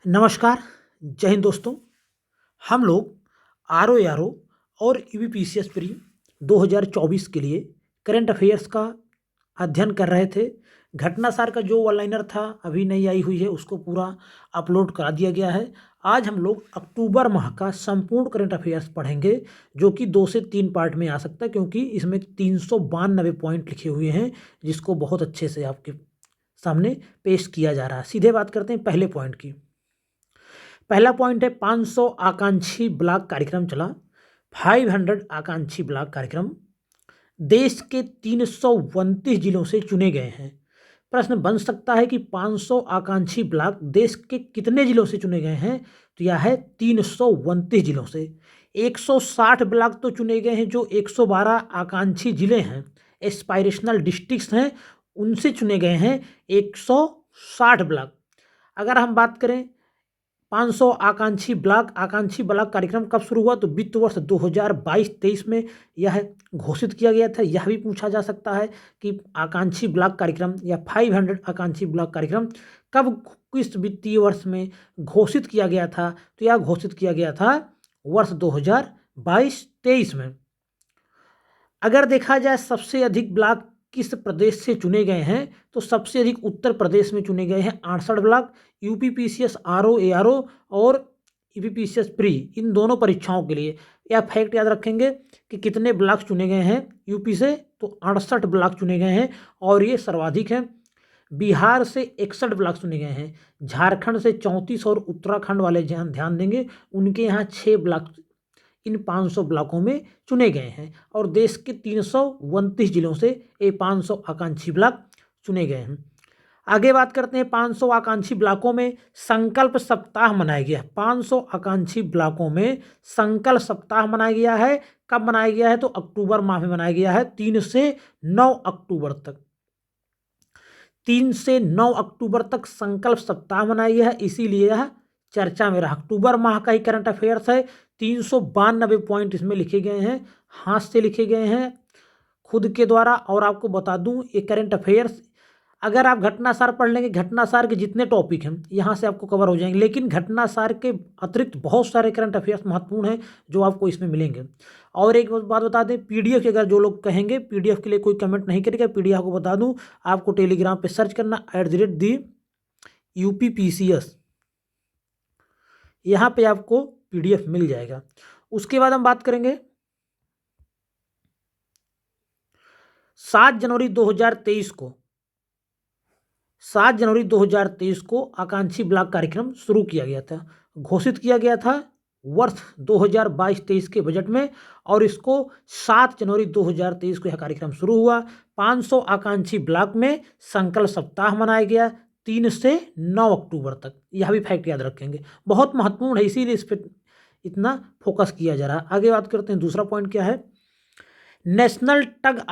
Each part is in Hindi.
नमस्कार, जय हिंद दोस्तों। हम लोग आरओ और यूपीपीसीएस प्री 2024 के लिए करंट अफेयर्स का अध्ययन कर रहे थे। घटनासार का जो वन लाइनर था अभी नई आई हुई है, उसको पूरा अपलोड करा दिया गया है। आज हम लोग अक्टूबर माह का संपूर्ण करंट अफेयर्स पढ़ेंगे, जो कि 2 से 3 पार्ट में आ सकता है, क्योंकि इसमें 392 पॉइंट लिखे हुए हैं, जिसको बहुत अच्छे से आपके सामने पेश किया जा रहा है। सीधे बात करते हैं पहले पॉइंट की। पहला पॉइंट है 500 आकांक्षी ब्लॉक कार्यक्रम चला। 500 आकांक्षी ब्लॉक कार्यक्रम देश के 329 जिलों से चुने गए हैं। प्रश्न बन सकता है कि 500 आकांक्षी ब्लॉक देश के कितने जिलों से चुने गए हैं, तो यह है 329 जिलों से। 160 ब्लॉक तो चुने गए हैं, जो 112 आकांक्षी जिले हैं, एस्पायरेशनल डिस्ट्रिक्ट्स हैं, उनसे चुने गए हैं 160 ब्लॉक। अगर हम बात करें 500 आकांक्षी ब्लॉक कार्यक्रम कब शुरू हुआ, तो वित्त वर्ष 2022-23 में यह घोषित किया गया था। यह भी पूछा जा सकता है कि आकांक्षी ब्लॉक कार्यक्रम या 500 आकांक्षी ब्लॉक कार्यक्रम कब, किस वित्तीय वर्ष में घोषित किया गया था, तो यह घोषित किया गया था वर्ष 2022-23 में। अगर देखा जाए सबसे अधिक ब्लॉक किस प्रदेश से चुने गए हैं, तो सबसे अधिक उत्तर प्रदेश में चुने गए हैं 68 ब्लॉक। यूपीपीसीएस आरओ और यूपीपीसीएस प्री, इन दोनों परीक्षाओं के लिए यह फैक्ट याद रखेंगे कि कितने ब्लॉक चुने गए हैं यूपी से, तो 68 ब्लॉक चुने गए हैं और ये सर्वाधिक हैं। बिहार से 61 ब्लॉक चुने गए हैं, झारखंड से 34 और उत्तराखंड वाले ध्यान देंगे, उनके यहाँ 6 ब्लॉक इन 500 ब्लॉकों में चुने गए हैं। और देश के 329 जिलों से ये 500 आकांक्षी ब्लॉक चुने गए हैं। आगे बात करते हैं 500 आकांक्षी ब्लॉकों में संकल्प सप्ताह मनाया गया। 500 आकांक्षी ब्लॉकों में संकल्प सप्ताह मनाया गया है। कब मनाया गया है, तो अक्टूबर माह में मनाया गया है, 3 से 9 अक्टूबर तक। 3 से 9 अक्टूबर तक संकल्प सप्ताह मनाया गया है, इसीलिए यह चर्चा में रहा। अक्टूबर माह का ही करंट अफेयर्स है। 392 पॉइंट इसमें लिखे गए हैं, हाथ से लिखे गए हैं खुद के द्वारा। और आपको बता दूं, ये करंट अफेयर्स अगर आप घटनासार पढ़ लेंगे, घटनासार के जितने टॉपिक हैं यहाँ से आपको कवर हो जाएंगे, लेकिन घटनासार के अतिरिक्त बहुत सारे करंट अफेयर्स महत्वपूर्ण हैं जो आपको इसमें मिलेंगे। और एक बात बता दें, पीडीएफ, अगर जो लोग कहेंगे पीडीएफ के लिए कोई कमेंट नहीं करेगा, पीडीएफ को बता दूं, आपको टेलीग्राम पे सर्च करना @ @UPPCS, यहाँ पे आपको पीडीएफ मिल जाएगा। उसके बाद हम बात करेंगे 7 जनवरी 2023 को 7 जनवरी 2023 को आकांक्षी ब्लॉक कार्यक्रम शुरू किया गया था, घोषित किया गया था वर्ष 2022-23 के बजट में, और इसको 7 जनवरी 2023 को यह कार्यक्रम शुरू हुआ। 500 आकांक्षी ब्लॉक में संकल्प सप्ताह मनाया गया 3 से 9 अक्टूबर तक। यह भी फैक्ट याद रखेंगे, बहुत महत्वपूर्ण है, इसीलिए इस पर इतना फोकस किया जा रहा है। आगे बात करते हैं, दूसरा पॉइंट क्या है, national tug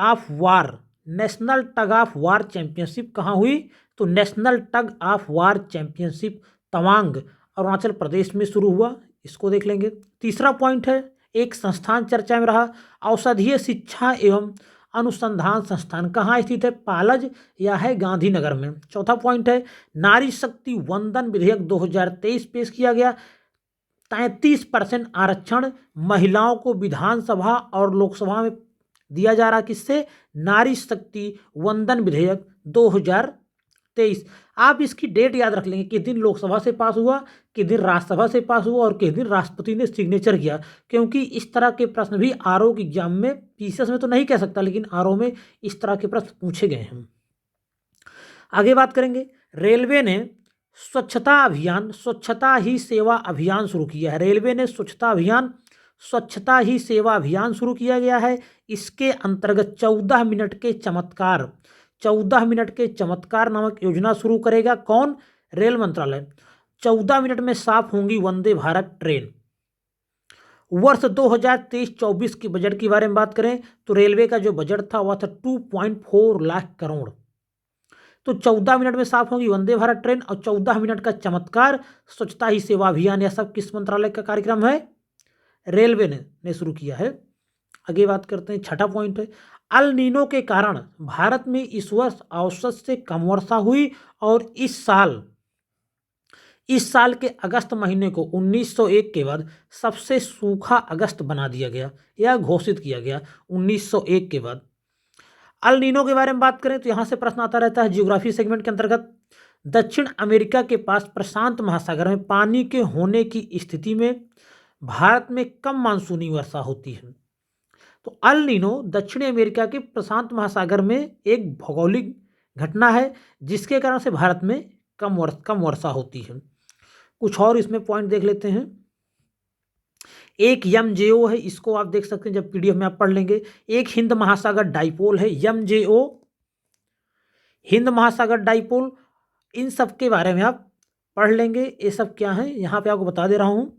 of war championship कहाँ हुई, तो national tug of war championship Tawang, Arunachal Pradesh में शुरू हुआ, इसको देख लेंगे। तीसरा पॉइंट है, एक संस्थान चर्चा में रहा, औषधीय शिक्षा एवं अनुसंधान संस्थान कहाँ स्थित है, पालज या है गांधीनगर में। चौथा पॉइंट है, नारी शक्ति वंदन विधेयक 2023 पेश किया गया। 33% आरक्षण महिलाओं को विधानसभा और लोकसभा में दिया जा रहा, किससे, नारी शक्ति वंदन विधेयक 2023। आप इसकी डेट याद रख लेंगे, किस दिन लोकसभा से पास हुआ, किस दिन राज्यसभा से पास हुआ और किस दिन राष्ट्रपति ने सिग्नेचर किया, क्योंकि इस तरह के प्रश्न भी आरओ के एग्जाम में, पीसीएस में तो नहीं कह सकता, लेकिन आरओ में इस तरह के प्रश्न पूछे गए हैं। आगे बात करेंगे, रेलवे ने स्वच्छता ही सेवा अभियान शुरू किया है। रेलवे ने स्वच्छता ही सेवा अभियान शुरू किया गया है। इसके अंतर्गत 14 मिनट के चमत्कार नामक योजना शुरू करेगा कौन, रेल मंत्रालय। 14 मिनट में साफ होंगी वंदे भारत ट्रेन। वर्ष 2023-24 के बजट के बारे में बात करें, तो रेलवे का जो बजट था वह था 2.4 लाख करोड़। तो 14 मिनट में साफ होगी वंदे भारत ट्रेन और 14 मिनट का चमत्कार स्वच्छता ही सेवा अभियान, यह सब किस मंत्रालय का कार्यक्रम है, रेलवे ने शुरू किया है। आगे बात करते हैं, छठा पॉइंट है, अल नीनो के कारण भारत में इस वर्ष औसत से कम वर्षा हुई और इस साल इस साल के अगस्त महीने को 1901 के बाद सबसे सूखा अगस्त बना दिया गया या घोषित किया गया 1901 के बाद। अल नीनो के बारे में बात करें तो यहाँ से प्रश्न आता रहता है जियोग्राफी सेगमेंट के अंतर्गत। दक्षिण अमेरिका के पास प्रशांत महासागर में पानी के होने की स्थिति में भारत में कम मानसूनी वर्षा होती है। तो अल नीनो दक्षिणी अमेरिका के प्रशांत महासागर में एक भौगोलिक घटना है जिसके कारण से भारत में कम वर्षा होती है। कुछ और इसमें पॉइंट देख लेते हैं। एक एमजेओ है, इसको आप देख सकते हैं जब पीडीएफ में आप पढ़ लेंगे। एक हिंद महासागर डाइपोल है, एमजेओ हिंद महासागर डाइपोल। इन सब के बारे में आप पढ़ लेंगे। ये सब क्या है यहाँ पे आपको बता दे रहा हूँ।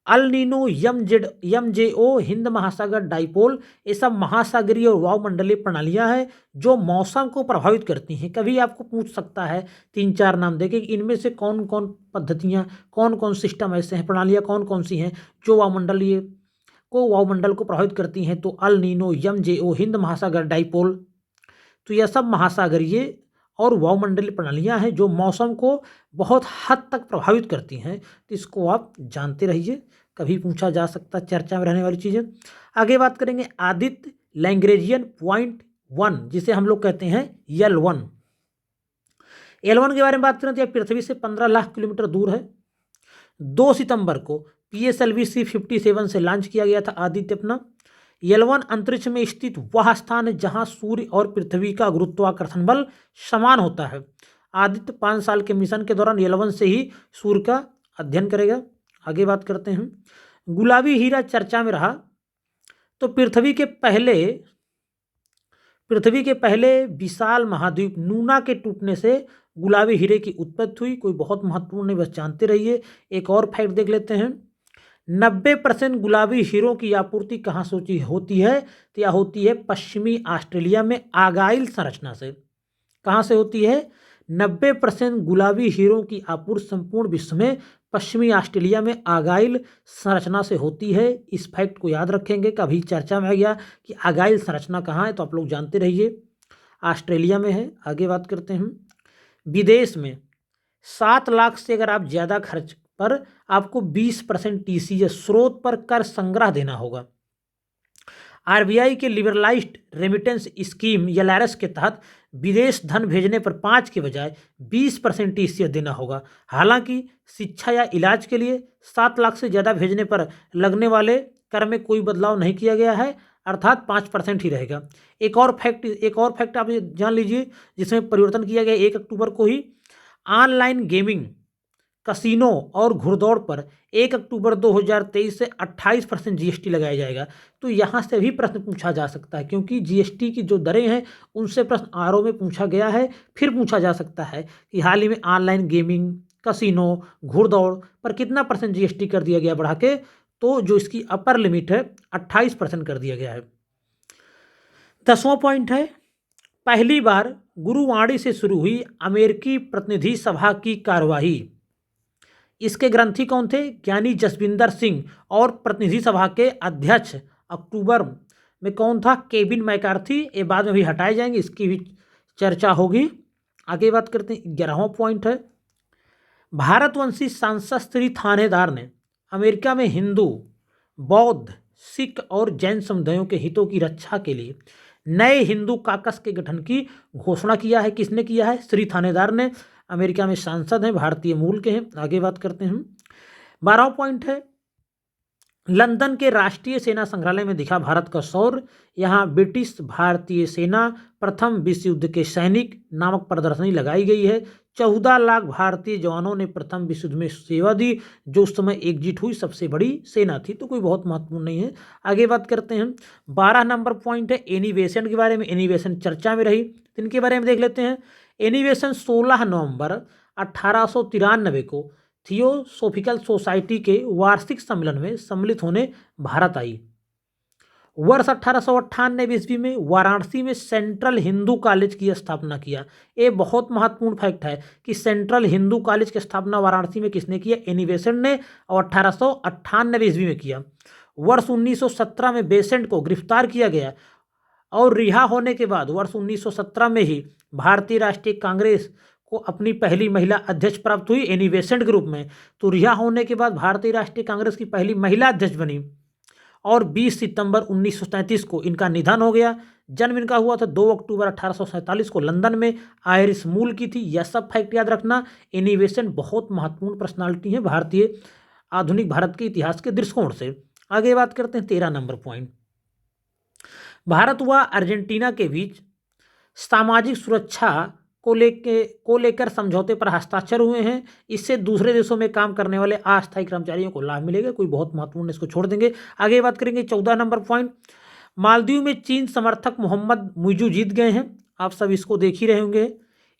अल नीनो, एमजेओ, हिंद महासागर डाइपोल, ये सब महासागरीय और वायुमंडलीय प्रणालियां हैं जो मौसम को प्रभावित करती हैं। कभी आपको पूछ सकता है 3-4 नाम देके कि इनमें से कौन कौन पद्धतियां, कौन कौन सिस्टम ऐसे हैं, प्रणालियां कौन कौन सी हैं जो वायुमंडल को प्रभावित करती हैं। तो अल नीनो, एमजेओ, हिंद महासागर डाइपोल, तो यह सब महासागरीय और वायुमंडलीय प्रणालियां हैं जो मौसम को बहुत हद तक प्रभावित करती हैं। तो इसको आप जानते रहिए, कभी पूछा जा सकता है, चर्चा में रहने वाली चीज़ें। आगे बात करेंगे आदित्य लैग्रेंजियन पॉइंट 1 जिसे हम लोग कहते हैं L1। L1 के बारे में बात करें तो यह पृथ्वी से 15 लाख किलोमीटर दूर है। 2 सितंबर को PSLV C57 से लॉन्च किया गया था आदित्य अपना। L1 अंतरिक्ष में स्थित वह स्थान है जहां सूर्य और पृथ्वी का गुरुत्वाकर्षण बल समान होता है। आदित्य 5 साल के मिशन के दौरान L1 से ही सूर्य का अध्ययन करेगा। आगे बात करते हैं। गुलाबी हीरा चर्चा में रहा। तो पृथ्वी के पहले विशाल महाद्वीप नूना के टूटने से गुलाबी हीरे की उत्पत्ति हुई। कोई बहुत महत्वपूर्ण नहीं, बस जानते रहिए। एक और फैक्ट देख लेते हैं। 90% गुलाबी हीरों की आपूर्ति कहाँ से होती है? तो यह होती है पश्चिमी ऑस्ट्रेलिया में आगाइल संरचना से। कहाँ से होती है? 90% गुलाबी हीरों की आपूर्ति संपूर्ण विश्व में पश्चिमी ऑस्ट्रेलिया में आगाइल संरचना से होती है। इस फैक्ट को याद रखेंगे। कभी चर्चा में आ गया कि आगाइल संरचना कहाँ है तो आप लोग जानते रहिए, ऑस्ट्रेलिया में है। आगे बात करते हैं। विदेश में 7 लाख से अगर आप ज़्यादा खर्च पर आपको 20% TCS स्रोत पर कर संग्रह देना होगा। RBI के लिबरलाइज्ड रेमिटेंस स्कीम LRS के तहत विदेश धन भेजने पर 5 के बजाय 20% TCS देना होगा। हालांकि शिक्षा या इलाज के लिए 7 लाख से ज़्यादा भेजने पर लगने वाले कर में कोई बदलाव नहीं किया गया है, अर्थात 5% ही रहेगा। एक और फैक्ट आप जान लीजिए जिसमें परिवर्तन किया गया 1 अक्टूबर को ही। ऑनलाइन गेमिंग, कसिनो और घुड़दौड़ पर 1 अक्टूबर 2023 से 28% GST लगाया जाएगा। तो यहाँ से भी प्रश्न पूछा जा सकता है क्योंकि GST की जो दरें हैं उनसे प्रश्न RO में पूछा गया है। फिर पूछा जा सकता है कि हाल ही में ऑनलाइन गेमिंग, कसिनो, घुड़दौड़ पर कितना % GST कर दिया गया बढ़ा के? तो जो इसकी अपर लिमिट है 28% कर दिया गया है। 10वां पॉइंट है, पहली बार गुरुवाणी से शुरू हुई अमेरिकी प्रतिनिधि सभा की कार्यवाही। इसके ग्रंथी कौन थे? ज्ञानी जसविंदर सिंह। और प्रतिनिधि सभा के अध्यक्ष अक्टूबर में कौन था? Kevin McCarthy. ये बाद में भी हटाए जाएंगे, इसकी भी चर्चा होगी। आगे बात करते हैं। 11वां पॉइंट है, भारतवंशी सांसद श्री थानेदार ने अमेरिका में हिंदू, बौद्ध, सिख और जैन समुदायों के हितों की रक्षा के लिए नए हिंदू काकस के गठन की घोषणा किया है। किसने किया है? श्री थानेदार ने। अमेरिका में सांसद हैं, भारतीय मूल के हैं। आगे बात करते हैं। 12वां पॉइंट है, लंदन के राष्ट्रीय सेना संग्रहालय में दिखा भारत का शौर्य। यहाँ ब्रिटिश भारतीय सेना प्रथम विश्व युद्ध के सैनिक नामक प्रदर्शनी लगाई गई है। 14 लाख भारतीय जवानों ने प्रथम विश्व युद्ध में सेवा दी, जो उस समय एकजुट हुई सबसे बड़ी सेना थी। तो कोई बहुत महत्वपूर्ण नहीं है। आगे बात करते हैं। 12 नंबर पॉइंट है एनिवेशन के बारे में। एनिवेशन चर्चा में रही, इनके बारे में देख लेते हैं। एनिवेशन 16 नवंबर 1893 को थियोसोफिकल सोसाइटी के वार्षिक सम्मेलन में सम्मिलित होने भारत आई। वर्ष 1898 ईस्वी में वाराणसी में सेंट्रल हिंदू कॉलेज की स्थापना किया। ये बहुत महत्वपूर्ण फैक्ट है कि सेंट्रल हिंदू कॉलेज की स्थापना वाराणसी में किसने किया? एनिवेशन ने, और 1898 ईस्वी में किया। वर्ष 1917 में बेसेंट को गिरफ्तार किया गया और रिहा होने के बाद वर्ष 1917 में ही भारतीय राष्ट्रीय कांग्रेस को अपनी पहली महिला अध्यक्ष प्राप्त हुई एनी बेसेंट के रूप में। तो रिहा होने के बाद भारतीय राष्ट्रीय कांग्रेस की पहली महिला अध्यक्ष बनी और 20 सितंबर 1937 को इनका निधन हो गया। जन्म इनका हुआ था 2 अक्टूबर 1847 को लंदन में, आयरिश मूल की थी। यह सब फैक्ट याद रखना। एनी बेसेंट बहुत महत्वपूर्ण पर्सनालिटी है भारतीय आधुनिक भारत के इतिहास के दृष्टिकोण से। आगे बात करते हैं 13 नंबर पॉइंट। भारत व अर्जेंटीना के बीच सामाजिक सुरक्षा को लेकर समझौते पर हस्ताक्षर हुए हैं। इससे दूसरे देशों में काम करने वाले अस्थायी कर्मचारियों को लाभ मिलेगा। कोई बहुत महत्वपूर्ण, इसको छोड़ देंगे। आगे बात करेंगे 14 नंबर पॉइंट। मालदीव में चीन समर्थक मोहम्मद मुइजू जीत गए हैं। आप सब इसको देख ही रहे होंगे।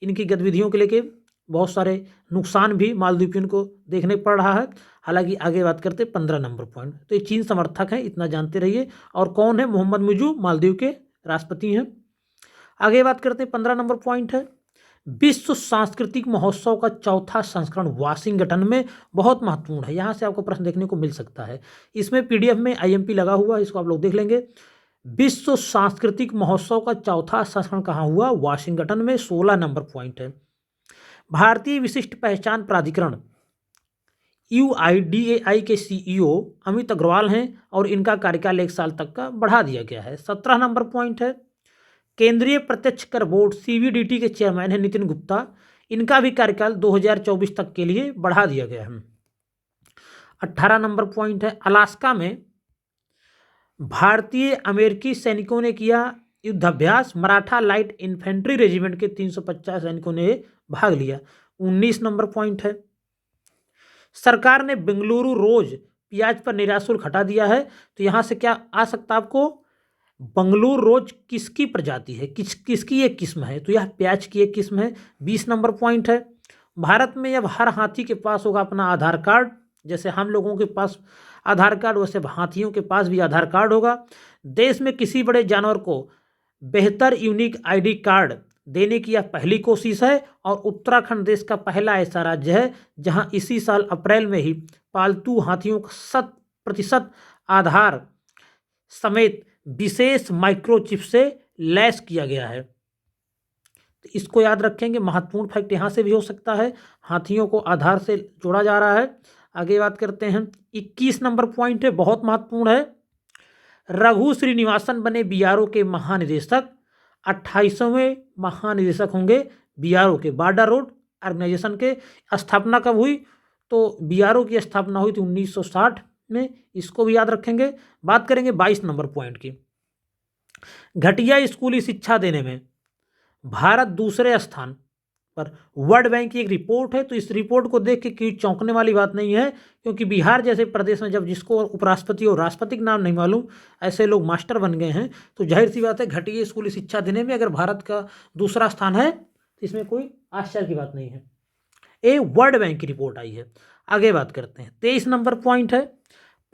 इनकी गतिविधियों के लेके बहुत सारे नुकसान भी मालदीवियों को देखने पड़ रहा है। हालांकि आगे बात करते 15 नंबर पॉइंट। तो ये चीन समर्थक हैं, इतना जानते रहिए। और कौन है? मोहम्मद मुइजू मालदीव के राष्ट्रपति हैं। आगे बात करते 15 नंबर पॉइंट है विश्व सांस्कृतिक महोत्सव का चौथा संस्करण वाशिंगटन में। बहुत महत्वपूर्ण है, यहाँ से आपको प्रश्न देखने को मिल सकता है। इसमें पीडीएफ में आईएमपी लगा हुआ है, इसको आप लोग देख लेंगे। विश्व सांस्कृतिक महोत्सव का चौथा संस्करण कहाँ हुआ? वाशिंगटन में। 16 नंबर पॉइंट है भारतीय विशिष्ट पहचान प्राधिकरण UIDAI के CEO अमित अग्रवाल हैं और इनका कार्यकाल 1 साल तक का बढ़ा दिया गया है। 17 नंबर पॉइंट है केंद्रीय प्रत्यक्ष कर बोर्ड CBDT के चेयरमैन हैं नितिन गुप्ता। इनका भी कार्यकाल 2024 तक के लिए बढ़ा दिया गया है। 18 नंबर पॉइंट है अलास्का में भारतीय अमेरिकी सैनिकों ने किया युद्धाभ्यास। मराठा लाइट इन्फेंट्री रेजिमेंट के 350 सैनिकों ने भाग लिया। 19 नंबर पॉइंट है सरकार ने बेंगलुरु रोज प्याज पर निर्यात शुल्क हटा दिया है। तो यहाँ से क्या आ सकता है आपको? बंगलुरु रोज किसकी प्रजाति है, किसकी एक किस्म है? तो यह प्याज की एक किस्म है। 20 नंबर पॉइंट है भारत में अब हर हाथी के पास होगा अपना आधार कार्ड। जैसे हम लोगों के पास आधार कार्ड, वैसे हाथियों के पास भी आधार कार्ड होगा। देश में किसी बड़े जानवर को बेहतर यूनिक ID कार्ड देने की यह पहली कोशिश है और उत्तराखंड देश का पहला ऐसा राज्य है जहां इसी साल अप्रैल में ही पालतू हाथियों का 100% आधार समेत विशेष माइक्रोचिप से लैस किया गया है। तो इसको याद रखेंगे। महत्वपूर्ण फैक्ट यहाँ से भी हो सकता है, हाथियों को आधार से जोड़ा जा रहा है। आगे बात करते हैं 21 नंबर पॉइंट है, बहुत महत्वपूर्ण है। रघु श्रीनिवासन बने BRO के महानिदेशक। 28वें महानिदेशक होंगे BRO के। बॉर्डर रोड ऑर्गेनाइजेशन के स्थापना कब हुई? तो BRO की स्थापना हुई थी 1960 में। इसको भी याद रखेंगे। बात करेंगे 22 नंबर पॉइंट की। घटिया स्कूली शिक्षा देने में भारत दूसरे स्थान पर। वर्ल्ड बैंक की एक रिपोर्ट है, तो इस रिपोर्ट को देख के कोई चौंकने वाली बात नहीं है, क्योंकि बिहार जैसे प्रदेश में जब जिसको उपराष्ट्रपति और राष्ट्रपति का नाम नहीं मालूम ऐसे लोग मास्टर बन गए हैं, तो जाहिर सी बात है घटिया स्कूली शिक्षा देने में अगर भारत का दूसरा स्थान है तो इसमें कोई आश्चर्य की बात नहीं है। ये वर्ल्ड बैंक की रिपोर्ट आई है। आगे बात करते हैं 23 नंबर पॉइंट है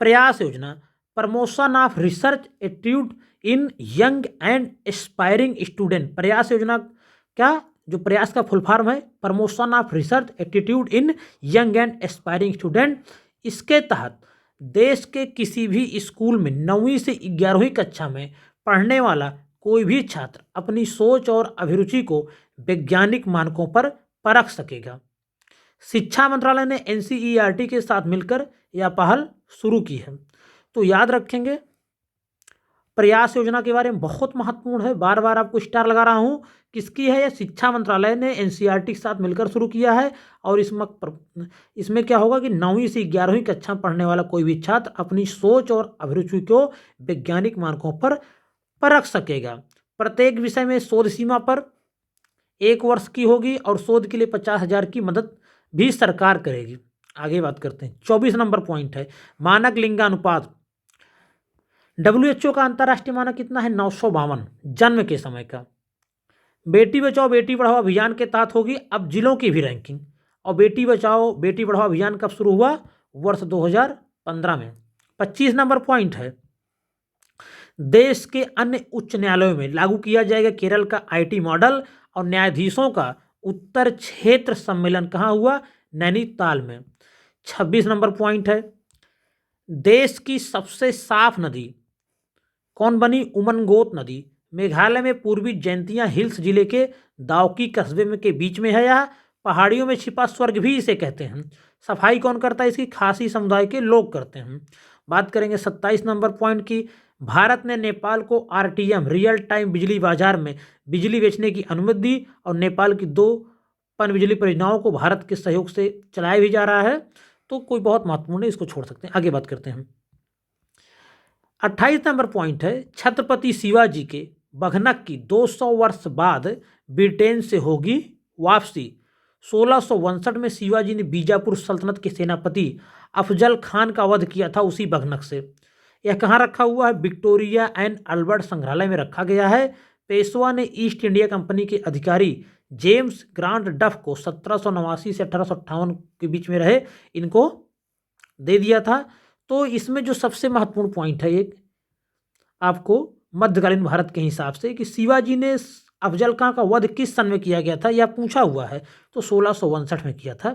प्रयास योजना, promotion of research attitude in young and aspiring student. प्रयास योजना क्या, जो प्रयास का फुल फॉर्म है promotion of research attitude in young and aspiring student. इसके तहत देश के किसी भी स्कूल में 9वीं से 11वीं कक्षा में पढ़ने वाला कोई भी छात्र अपनी सोच और अभिरुचि को वैज्ञानिक मानकों पर परख सकेगा। शिक्षा मंत्रालय ने NCERT के साथ मिलकर यह पहल शुरू की है। तो याद रखेंगे प्रयास योजना के बारे में, बहुत महत्वपूर्ण है। बार बार आपको स्टार लगा रहा हूँ। किसकी है? यह शिक्षा मंत्रालय ने NCERT के साथ मिलकर शुरू किया है। और इसमें क्या होगा कि 9वीं से 11वीं कक्षा पढ़ने वाला कोई भी छात्र अपनी सोच और अभिरुचि को वैज्ञानिक मानकों पर परख सकेगा। प्रत्येक विषय में शोध सीमा पर 1 वर्ष की होगी और शोध के लिए 50,000 की मदद भी सरकार करेगी। आगे बात करते हैं 24 नंबर पॉइंट है मानक लिंगानुपात। WHO का अंतर्राष्ट्रीय मानक कितना है? 952 जन्म के समय का। बेटी बचाओ बेटी पढ़ाओ अभियान के तहत होगी अब जिलों की भी रैंकिंग। और बेटी बचाओ बेटी पढ़ाओ अभियान कब शुरू हुआ? वर्ष 2015 में। 25 नंबर पॉइंट है देश के अन्य उच्च न्यायालयों में लागू किया जाएगा केरल का IT मॉडल। और न्यायाधीशों का उत्तर क्षेत्र सम्मेलन कहाँ हुआ? नैनीताल में। 26 नंबर पॉइंट है देश की सबसे साफ नदी कौन बनी? उमनगोत नदी। मेघालय में पूर्वी जैंतिया हिल्स जिले के दाओकी कस्बे में के बीच में है यह। पहाड़ियों में छिपा स्वर्ग भी इसे कहते हैं। सफाई कौन करता है इसकी? खासी समुदाय के लोग करते हैं। बात करेंगे 27 नंबर पॉइंट की। भारत ने नेपाल को आरटीएम रियल टाइम बिजली बाजार में बिजली बेचने की अनुमति दी और नेपाल की 2 पनबिजली परियोजनाओं को भारत के सहयोग से चलाया भी जा रहा है। तो कोई बहुत महत्वपूर्ण है, इसको छोड़ सकते हैं। आगे बात करते हैं। 28 नंबर पॉइंट है, छत्रपति शिवाजी के बघनक की 200 वर्ष बाद ब्रिटेन से होगी वापसी। 1659 में शिवाजी ने बीजापुर सल्तनत के सेनापति अफजल खान का वध किया था उसी बघनक से। यह कहाँ रखा हुआ है? विक्टोरिया एंड अल्बर्ट संग्रहालय में रखा गया है। पेशवा ने ईस्ट इंडिया कंपनी के अधिकारी जेम्स ग्रांट डफ को 1789 से 1858 के बीच में रहे इनको दे दिया था। तो इसमें जो सबसे महत्वपूर्ण पॉइंट है एक आपको मध्यकालीन भारत के हिसाब से कि शिवाजी ने अफजल खां का वध किस सन में किया गया था यह पूछा हुआ है, तो 1659 में किया था।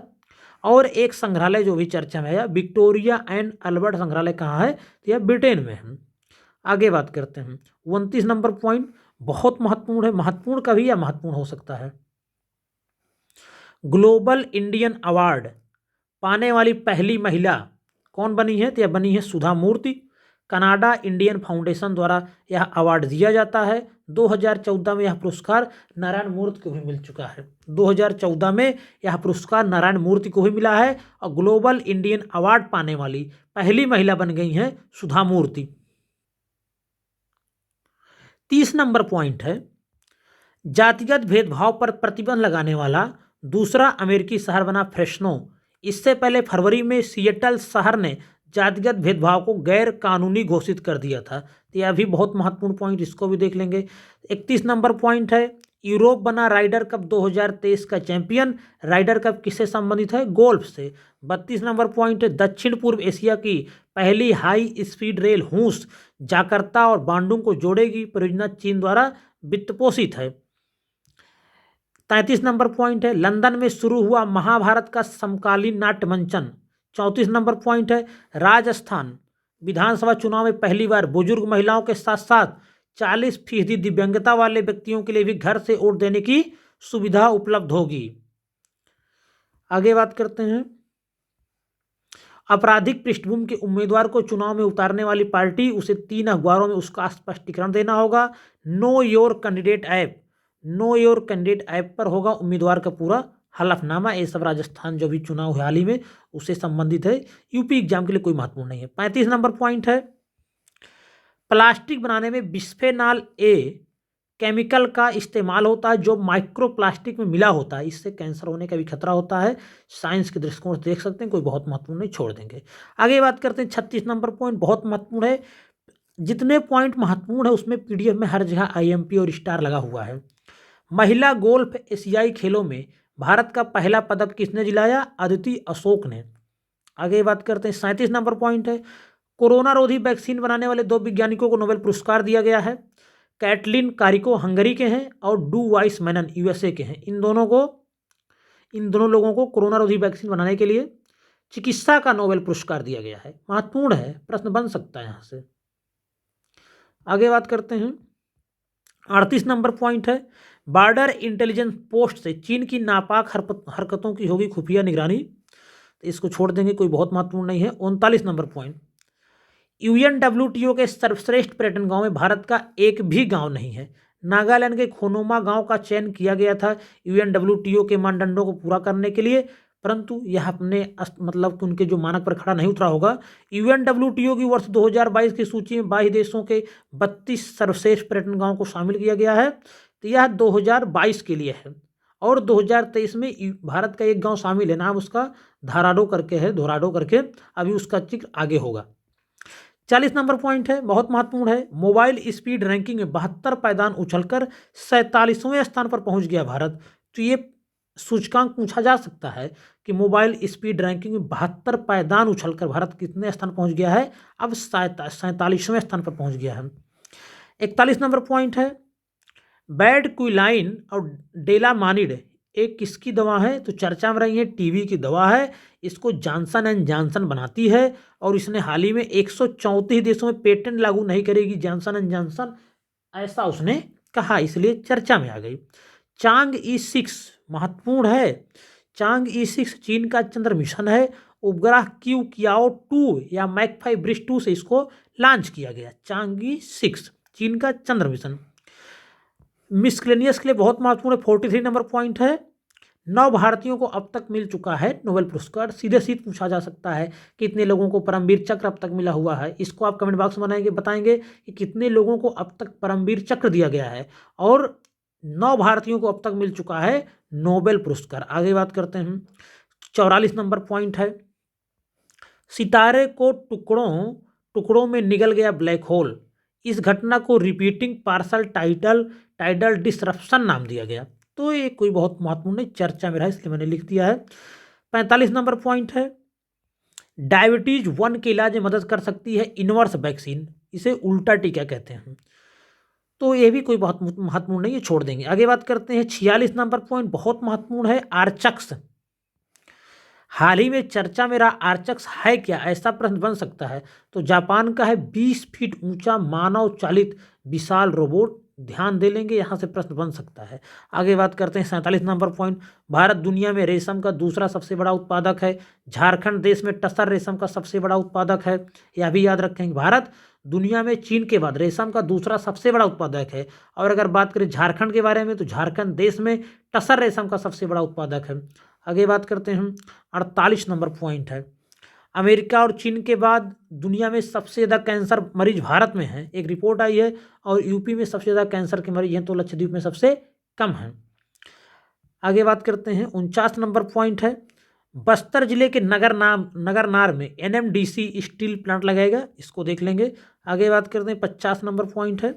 और एक संग्रहालय जो भी चर्चा में आया विक्टोरिया एंड अल्बर्ट संग्रहालय कहाँ है? तो यह ब्रिटेन में है। आगे बात करते हैं। 29 नंबर पॉइंट बहुत महत्वपूर्ण है, महत्वपूर्ण कभी या महत्वपूर्ण हो सकता है। ग्लोबल इंडियन अवार्ड पाने वाली पहली महिला कौन बनी है? तो यह बनी है सुधा मूर्ति। कनाडा इंडियन फाउंडेशन द्वारा यह अवार्ड दिया जाता है। 2014 में यह पुरस्कार नारायण मूर्ति को भी मिल चुका है। 2014 में यह पुरस्कार नारायण मूर्ति को भी मिला है और ग्लोबल इंडियन अवार्ड पाने वाली पहली महिला बन गई हैं सुधा मूर्ति। 30 नंबर पॉइंट है, जातिगत भेदभाव पर प्रतिबंध लगाने वाला दूसरा अमेरिकी शहर बना फ्रेस्नो। इससे पहले फरवरी में सिएटल शहर ने जातिगत भेदभाव को गैर कानूनी घोषित कर दिया था। तो यह भी बहुत महत्वपूर्ण पॉइंट, इसको भी देख लेंगे। 31 नंबर पॉइंट है, यूरोप बना राइडर कप 2023 का चैंपियन। राइडर कप किससे संबंधित है? गोल्फ से। 32 नंबर पॉइंट है, दक्षिण पूर्व एशिया की पहली high speed rail whose Jakarta और बांडुंग को जोड़ेगी। परियोजना चीन द्वारा वित्तपोषित है। 33 नंबर पॉइंट है, लंदन में शुरू हुआ महाभारत का समकालीन नाट्य मंचन। 34 नंबर पॉइंट है, राजस्थान विधानसभा चुनाव में पहली बार बुजुर्ग महिलाओं के साथ साथ 40% दिव्यांगता वाले व्यक्तियों के लिए भी घर से वोट देने की सुविधा उपलब्ध होगी। आगे बात करते हैं। आपराधिक पृष्ठभूमि के उम्मीदवार को चुनाव में उतारने वाली पार्टी उसे 3 अखबारों में उसका स्पष्टीकरण देना होगा। Know your candidate app, know your candidate app पर होगा उम्मीदवार का पूरा हलफनामा। ये सब राजस्थान जो भी चुनाव हुए हाल ही में उससे संबंधित है, यूपी एग्जाम के लिए कोई महत्वपूर्ण नहीं है। 35 नंबर पॉइंट है, प्लास्टिक बनाने में बिस्फेनॉल ए केमिकल का इस्तेमाल होता है जो माइक्रो प्लास्टिक में मिला होता है। इससे कैंसर होने का भी खतरा होता है। साइंस के दृष्टिकोण से देख सकते हैं, कोई बहुत महत्वपूर्ण नहीं, छोड़ देंगे। आगे बात करते हैं। 36 नंबर पॉइंट बहुत महत्वपूर्ण है। जितने पॉइंट महत्वपूर्ण है उसमें पीडीएफ में हर जगह आईएमपी और स्टार लगा हुआ है। महिला गोल्फ एशियाई खेलों में भारत का पहला पदक किसने दिलाया? अदिति अशोक ने। आगे बात करते हैं। 37 नंबर पॉइंट है, कोरोना रोधी वैक्सीन बनाने वाले 2 वैज्ञानिकों को नोबेल पुरस्कार दिया गया है। कैटलिन कारिको हंगरी के हैं और डू वाइस मैनन यूएसए के हैं। इन दोनों लोगों को कोरोना रोधी वैक्सीन बनाने के लिए चिकित्सा का नोबेल पुरस्कार दिया गया है। महत्वपूर्ण है, प्रश्न बन सकता है यहाँ से। आगे बात करते हैं। 38 नंबर पॉइंट है, बॉर्डर इंटेलिजेंस पोस्ट से चीन की नापाक हरकतों की होगी खुफिया निगरानी। तो इसको छोड़ देंगे, कोई बहुत महत्वपूर्ण नहीं है। 39 नंबर पॉइंट, यूएनडब्ल्यूटीओ के सर्वश्रेष्ठ पर्यटन गांव में भारत का एक भी गांव नहीं है। नागालैंड के खोनोमा गांव का चयन किया गया था यूएनडब्ल्यूटीओ के मानदंडों को पूरा करने के लिए, परंतु यह अपने मतलब उनके जो मानक पर खड़ा नहीं उतरा होगा। यूएनडब्ल्यूटीओ की वर्ष 2022 की सूची में 22 देशों के 32 सर्वश्रेष्ठ पर्यटन गाँव को शामिल किया गया है। तो यह 2022 के लिए है और 2023 में भारत का एक गांव शामिल है, नाम उसका धाराडो करके है, धोराडो करके। अभी उसका जिक्र आगे होगा। 40 नंबर पॉइंट है, बहुत महत्वपूर्ण है, मोबाइल स्पीड रैंकिंग में 72 पायदान उछलकर 47वें स्थान पर पहुंच गया भारत। तो ये सूचकांक पूछा जा सकता है कि मोबाइल स्पीड रैंकिंग में 72 पायदान उछलकर भारत कितने स्थान पहुंच गया है? अब 47वें स्थान पर पहुंच गया है। 41 नंबर पॉइंट है, बैड क्विलाइन और डेलामानिड एक किसकी दवा है? तो चर्चा में रही है, टीबी की दवा है। इसको जॉनसन एंड जॉनसन बनाती है और इसने हाल ही में 134 देशों में पेटेंट लागू नहीं करेगी जॉनसन एंड जॉनसन, ऐसा उसने कहा, इसलिए चर्चा में आ गई। चांग ई 6 महत्वपूर्ण है, चांग-ई 6 चीन का चंद्र मिशन है। उपग्रह क्यू कियाओ 2 या मैक-5 ब्रिज 2 से इसको लॉन्च किया गया। चांग-ई 6 चीन का चंद्र मिशन। मिसलेनियस के लिए बहुत महत्वपूर्ण 43 नंबर पॉइंट है। 9 भारतीयों को अब तक मिल चुका है नोबेल पुरस्कार। सीधे सीधे पूछा जा सकता है कितने लोगों को परमवीर चक्र अब तक मिला हुआ है। इसको आप कमेंट बॉक्स में बताएंगे कि कितने लोगों को अब तक परमवीर चक्र दिया गया है। और 9 भारतीयों को अब तक मिल चुका है नोबेल पुरस्कार। आगे बात करते हैं। 44 नंबर पॉइंट है। सितारे को टुकड़ों में निगल गया ब्लैक होल। इस घटना को रिपीटिंग पार्सल टाइडल डिसरप्शन नाम दिया गया। तो ये कोई बहुत महत्वपूर्ण नहीं, चर्चा में रहा इसलिए मैंने लिख दिया है। 45 नंबर पॉइंट है। डायबिटीज 1 के इलाज में मदद कर सकती है इनवर्स वैक्सीन। इसे उल्टा टीका कहते हैं। तो ये भी कोई बहुत महत्वपूर्ण नहीं है, छोड़ देंगे। आगे बात करते हैं। 46 नंबर पॉइंट बहुत महत्वपूर्ण है। आर्चक्स। हाल ही में चर्चा में रहा आर्चक्स है क्या, ऐसा प्रश्न बन सकता है। तो जापान का है 20 फीट ऊंचा मानव चालित विशाल रोबोट। ध्यान दे लेंगे, यहाँ से प्रश्न बन सकता है। आगे बात करते हैं। 47 नंबर पॉइंट। भारत दुनिया में रेशम का दूसरा सबसे बड़ा उत्पादक है। झारखंड देश में टसर रेशम का सबसे बड़ा उत्पादक है। यह भी याद रखेंगे। भारत दुनिया में चीन के बाद रेशम का दूसरा सबसे बड़ा उत्पादक है। और अगर बात करें झारखंड के बारे में तो झारखंड देश में टसर रेशम का सबसे बड़ा उत्पादक है। आगे बात करते हैं। 48 नंबर पॉइंट है। अमेरिका और चीन के बाद दुनिया में सबसे ज़्यादा कैंसर मरीज भारत में हैं। एक रिपोर्ट आई है। और यूपी में सबसे ज़्यादा कैंसर के मरीज हैं तो लक्षद्वीप में सबसे कम हैं। आगे बात करते हैं। 49 नंबर पॉइंट है। बस्तर जिले के नगरनार में NMDC स्टील प्लांट लगाएगा। इसको देख लेंगे। आगे बात करते हैं। 50 नंबर पॉइंट है।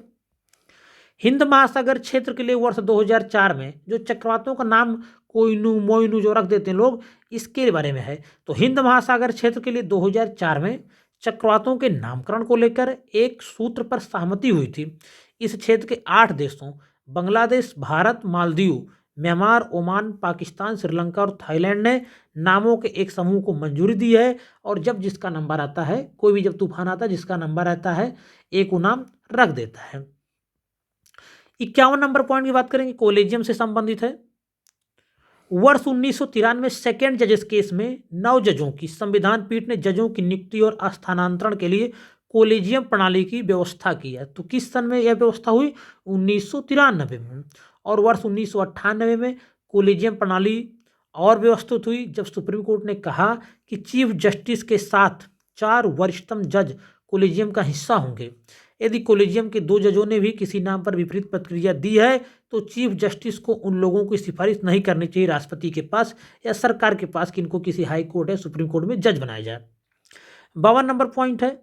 हिंद महासागर क्षेत्र के लिए वर्ष 2004 में जो चक्रवातों का नाम कोइनू मोइनू जो रख देते हैं लोग, इसके बारे में है। तो हिंद महासागर क्षेत्र के लिए 2004 में चक्रवातों के नामकरण को लेकर एक सूत्र पर सहमति हुई थी। इस क्षेत्र के 8 देशों बांग्लादेश, भारत, मालदीव, म्यांमार, ओमान, पाकिस्तान, श्रीलंका और थाईलैंड ने नामों के एक समूह को मंजूरी दी है। और जब जिसका नंबर आता है, कोई भी जब तूफान आता है जिसका नंबर आता है, एक वो नाम रख देता है। 51 नंबर पॉइंट की बात करेंगे। कोलेजियम से संबंधित है। वर्ष 1993 सेकेंड जजेस केस में 9 जजों की संविधान पीठ ने जजों की नियुक्ति और स्थानांतरण के लिए कोलेजियम प्रणाली की व्यवस्था की है। तो किस सन में यह व्यवस्था हुई? 1993 में। और वर्ष 1998 में कोलेजियम प्रणाली और व्यवस्थित हुई जब सुप्रीम कोर्ट ने कहा कि चीफ जस्टिस के साथ 4 वरिष्ठतम जज कोलेजियम का हिस्सा होंगे। यदि कोलेजियम के 2 जजों ने भी किसी नाम पर विपरीत प्रतिक्रिया दी है तो चीफ जस्टिस को उन लोगों की सिफारिश नहीं करनी चाहिए राष्ट्रपति के पास या सरकार के पास कि इनको किसी हाई कोर्ट या सुप्रीम कोर्ट में जज बनाया जाए। 52 नंबर पॉइंट है।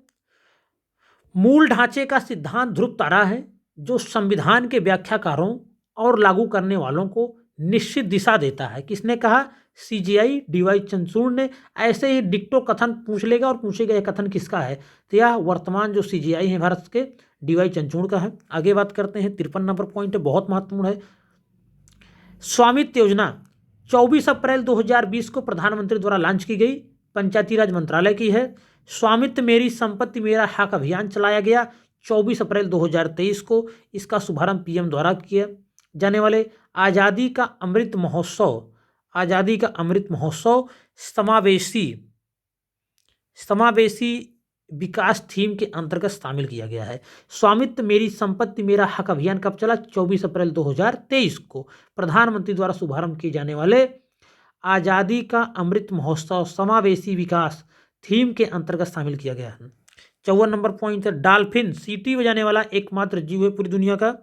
मूल ढांचे का सिद्धांत ध्रुव तारा है जो संविधान के व्याख्याकारों और लागू करने वालों को निश्चित दिशा देता है। किसने कहा? CGI DY चंद्रचूड़ ने। ऐसे ही डिक्टो कथन पूछ लेगा और पूछेगा यह कथन किसका है, तो यह वर्तमान जो CGI है भारत के DY चंद्रचूड़ का है। आगे बात करते हैं। 53 नंबर पॉइंट है, बहुत महत्वपूर्ण है। स्वामित्व योजना 24 अप्रैल 2020 को प्रधानमंत्री द्वारा लॉन्च की गई, पंचायती राज मंत्रालय की है। स्वामित्व मेरी संपत्ति मेरा हक अभियान चलाया गया 24 अप्रैल 2023 को। इसका शुभारंभ PM द्वारा किया जाने वाले आज़ादी का अमृत महोत्सव समावेशी विकास थीम के अंतर्गत शामिल किया गया है। स्वामित्व मेरी संपत्ति मेरा हक अभियान कब चला? 24 अप्रैल 2023 को प्रधानमंत्री द्वारा शुभारंभ किए जाने वाले आज़ादी का अमृत महोत्सव समावेशी विकास थीम के अंतर्गत शामिल किया गया है। 54 नंबर पॉइंट है। डॉल्फिन सीटी बजाने वाला एकमात्र जीव है पूरी दुनिया का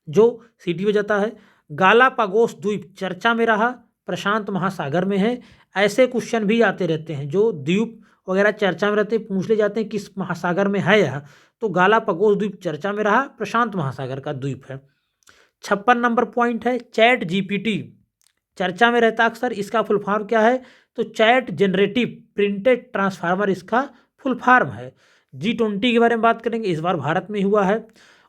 जो सीटी बजाता है। गालापागोस द्वीप चर्चा में रहा, प्रशांत महासागर में है। ऐसे क्वेश्चन भी आते रहते हैं जो द्वीप वगैरह चर्चा में रहते हैं, पूछ ले जाते हैं किस महासागर में है यह। तो गालापागोस द्वीप चर्चा में रहा, प्रशांत महासागर का द्वीप है। 56 नंबर पॉइंट है। चैट GPT चर्चा में रहता अक्सर। इसका फुल फॉर्म क्या है? तो चैट जनरेटिव प्रिंटेड ट्रांसफार्मर इसका फुल फॉर्म है। G20 के बारे में बात करेंगे। इस बार भारत में हुआ है।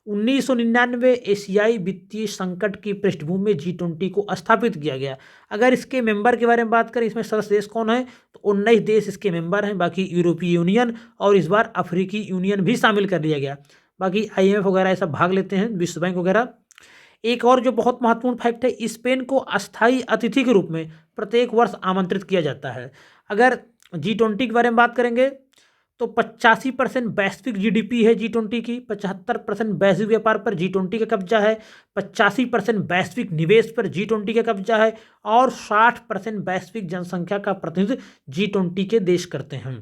1999 एशियाई वित्तीय संकट की पृष्ठभूमि में G20 को स्थापित किया गया। अगर इसके मेंबर के बारे में बात करें, इसमें सदस्य देश कौन है, तो 19 देश इसके मेंबर हैं। बाकी यूरोपीय यूनियन और इस बार अफ्रीकी यूनियन भी शामिल कर लिया गया। बाकी IMF वगैरह ये सब भाग लेते हैं, विश्व बैंक वगैरह। एक और जो बहुत महत्वपूर्ण फैक्ट है, स्पेन को अस्थायी अतिथि के रूप में प्रत्येक वर्ष आमंत्रित किया जाता है। अगर G20 के बारे में बात करेंगे तो 85% वैश्विक जीडीपी है G20 की, 75% वैश्विक व्यापार पर G20 का कब्जा है, 85% वैश्विक निवेश पर G20 का कब्जा है और 60% वैश्विक जनसंख्या का प्रतिनिधित्व G20 के देश करते हैं।